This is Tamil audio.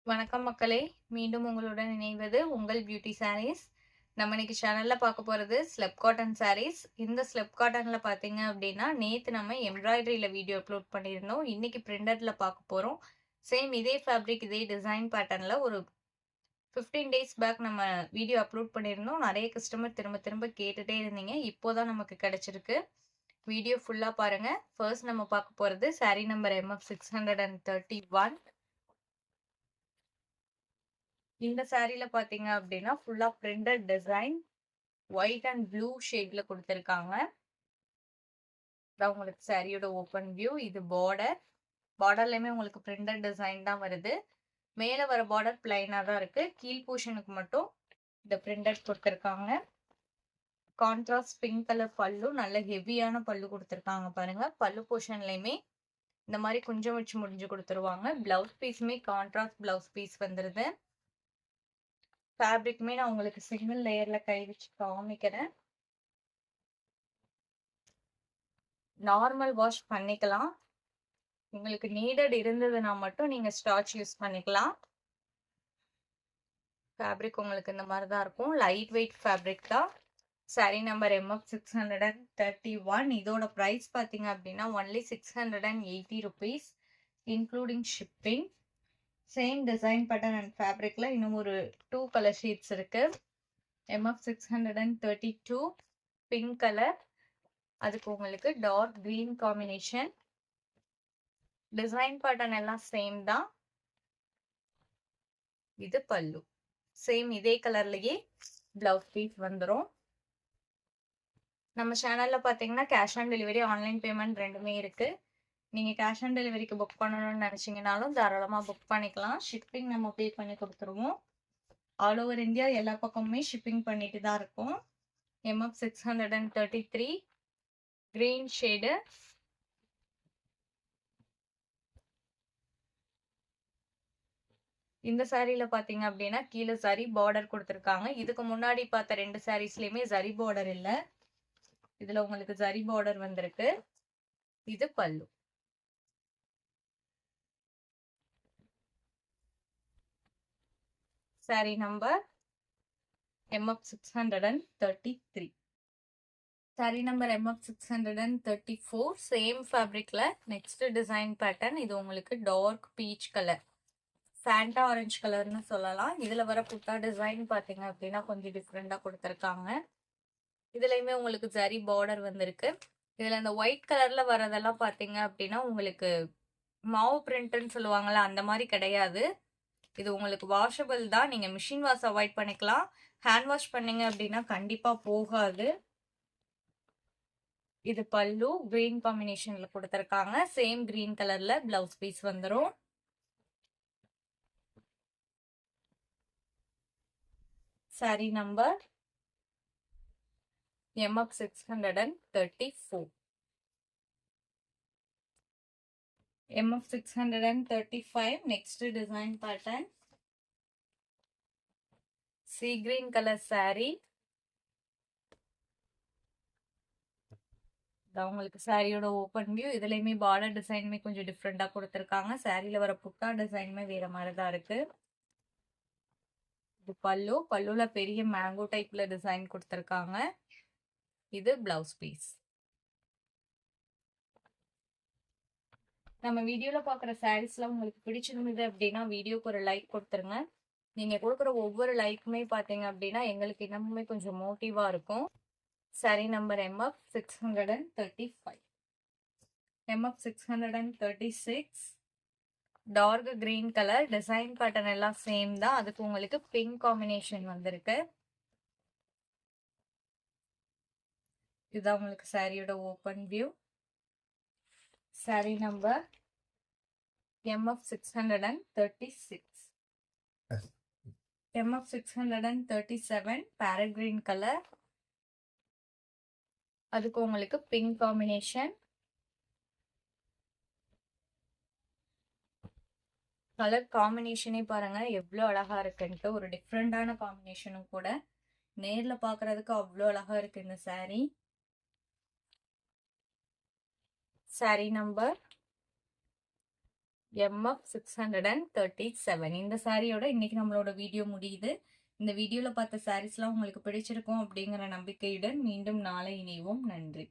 வணக்கம் மக்களே! மீண்டும் உங்களுடன் இணைவது உங்கள் பியூட்டி சாரீஸ். நம்ம இன்னைக்கு சேனல்ல பார்க்க போறது ஸ்லப் காட்டன் சாரீஸ். இந்த ஸ்லப் காட்டன்ல பார்த்தீங்க அப்படின்னா, நேத்து நம்ம எம்ப்ராய்டரியில வீடியோ அப்லோட் பண்ணியிருந்தோம். இன்னைக்கு பிரிண்டட்ல பார்க்க போறோம். சேம் இதே ஃபேப்ரிக், இதே டிசைன் பேட்டர்ன்ல ஒரு 15 டேஸ் பேக் நம்ம வீடியோ அப்லோட் பண்ணியிருந்தோம். நெறைய கஸ்டமர் திரும்ப திரும்ப கேட்டுட்டே இருந்தீங்க. இப்போ தான் நமக்கு கிடைச்சிருக்கு. வீடியோ ஃபுல்லா பாருங்க. ஃபர்ஸ்ட் நம்ம பார்க்க போறது சாரீ நம்பர் MF631. இந்த சாரீல பாத்தீங்க அப்படின்னா ஃபுல்லா printed design white and blue ஷேட்ல கொடுத்துருக்காங்க. உங்களுக்கு சாரியோட ஓப்பன் வியூ. இது பார்டர்லயுமே உங்களுக்கு பிரிண்டட் டிசைன் தான் வருது. மேல வர பார்டர் பிளைனா தான் இருக்கு. கீழ் போர்ஷனுக்கு மட்டும் இந்த பிரிண்டட் கொடுத்துருக்காங்க. கான்ட்ராஸ்ட் பிங்க் கலர் பல்லு, நல்ல ஹெவியான பல்லு கொடுத்துருக்காங்க பாருங்க. பல்லு போர்ஷன்லயுமே இந்த மாதிரி குஞ்சம் வச்சு முடிஞ்சு கொடுத்துருவாங்க. பிளவுஸ் பீஸுமே கான்ட்ராஸ்ட் பிளவுஸ் பீஸ் வந்துருது. ஃபேப்ரிக்குமே நான் உங்களுக்கு சிங்கிள் லேயர்ல கை வச்சு காமிக்கிறேன். நார்மல் வாஷ் பண்ணிக்கலாம். உங்களுக்கு நீடட் இருந்ததுன்னா மட்டும் நீங்க ஸ்டார்ச் யூஸ் பண்ணிக்கலாம். ஃபேப்ரிக் உங்களுக்கு இந்த மாதிரி தான் இருக்கும். லைட் வெயிட் ஃபேப்ரிக் தான். Sari number MF631. இதோட ப்ரைஸ் பார்த்தீங்க அப்படின்னா only 680 rupees including shipping. Same design pattern and ஃபேப்ரிக்ல இன்னும் ஒரு 2 கலர் ஷீட்ஸ் இருக்கு. MF632 பிங்க் கலர், அதுக்கு உங்களுக்கு dark green combination. Design pattern எல்லாம் சேம் தான். இது பல்லு. சேம் இதே கலர்லயே பிளவுஸ் பீஸ் வந்துடும். நம்ம சேனல்ல பாத்தீங்கன்னா cash on delivery, online payment ரெண்டுமே இருக்கு. நீங்க கேஷ் ஆன் டெலிவரிக்கு புக் பண்ணணும்னு நினைச்சீங்கனாலும் தாராளமா புக் பண்ணிக்கலாம். ஷிப்பிங் நம்ம பே பண்ணி கொடுத்துருவோம். ஆல் ஓவர் இந்தியா எல்லா பக்கமுமே ஷிப்பிங் பண்ணிட்டு தான் இருக்கும். MF633 green shade. இந்த சாரீல பாத்தீங்க அப்படின்னா கீழே சரி பார்டர் கொடுத்துருக்காங்க. இதுக்கு முன்னாடி பார்த்த 2 சாரீஸ்லயுமே சரி பார்டர் இல்ல. இதுல உங்களுக்கு சரி பார்டர் வந்திருக்கு. இது பல்லு. Sari number MF633. Sari number MF634. Same ஃபேப்ரிக்ல நெக்ஸ்ட் டிசைன் பேட்டர்ன். இது உங்களுக்கு dark peach colour, Fanta orange கலர்னு சொல்லலாம். இதுல வர புட்டா டிசைன் பாத்தீங்க அப்படின்னா கொஞ்சம் டிஃப்ரெண்டா கொடுத்துருக்காங்க. இதுலயுமே உங்களுக்கு ஜரி பார்டர் வந்திருக்கு. இதுல இந்த ஒயிட் கலர்ல வரதெல்லாம் பாத்தீங்க அப்படின்னா உங்களுக்கு மாவு பிரிண்ட்னு சொல்லுவாங்கல்ல, அந்த மாதிரி கிடையாது. இது உங்களுக்கு வாஷபிள் தான். நீங்க மிஷின் வாஷ் அவாய்ட் பண்ணிக்கலாம். ஹேண்ட் வாஷ் பண்ணீங்க அப்படின்னா கண்டிப்பா போகாது. இது பல்லு கிரீன் காம்பினேஷன்ல கொடுத்துருக்காங்க. சேம் கிரீன் கலர்ல பிளவுஸ் பீஸ் வந்துடும். Sari number MF634. MF635. Next design pattern. See green colour sari. உங்களுக்கு சாரியோட ஓப்பன் வியூ. இதுலயுமே பார்டர் டிசைனுமே கொஞ்சம் டிஃப்ரெண்டா கொடுத்துருக்காங்க. சாரியில வர புட்டா டிசைனுமே வேற மாதிரி தான் இருக்கு. இது பல்லு. பல்லுல பெரிய மேங்கோ டைப்ல டிசைன் கொடுத்துருக்காங்க. இது பிளவுஸ் பீஸ். நம்ம வீடியோல பாக்குற சாரீஸ்லாம் உங்களுக்கு பிடிச்சிருந்தது அப்படின்னா வீடியோக்கு ஒரு லைக் கொடுத்துருங்க. நீங்க கொடுக்குற ஒவ்வொரு லைக்குமே பாத்தீங்க அப்படின்னா எங்களுக்கு இன்னமுமே கொஞ்சம் மோட்டிவா இருக்கும். Sari number MF635. MF636. Dark green colour. Design pattern எல்லாம் சேம் தான். அதுக்கு உங்களுக்கு பிங்க் காம்பினேஷன் வந்திருக்கு. இதுதான் உங்களுக்கு சாரியோட open view. Sari number MF636. MF637 parrot green colour. அதுக்கு உங்களுக்கு பிங்க் காம்பினேஷன். கலர் காம்பினேஷனே பாருங்க எவ்வளோ அழகா இருக்குன்ட்டு. ஒரு டிஃப்ரெண்டான காம்பினேஷனும் கூட. நேர்ல பாக்குறதுக்கு அவ்வளோ அழகா இருக்கு இந்த சாரி. Sorry number MF 637. இந்த சாரியோட இன்னைக்கு நம்மளோட வீடியோ முடியுது. இந்த வீடியோல பார்த்த சாரீஸ்லாம் உங்களுக்கு பிடிச்சிருக்கும் அப்படிங்கிற நம்பிக்கையுடன் மீண்டும் நாளை இணைவோம். நன்றி.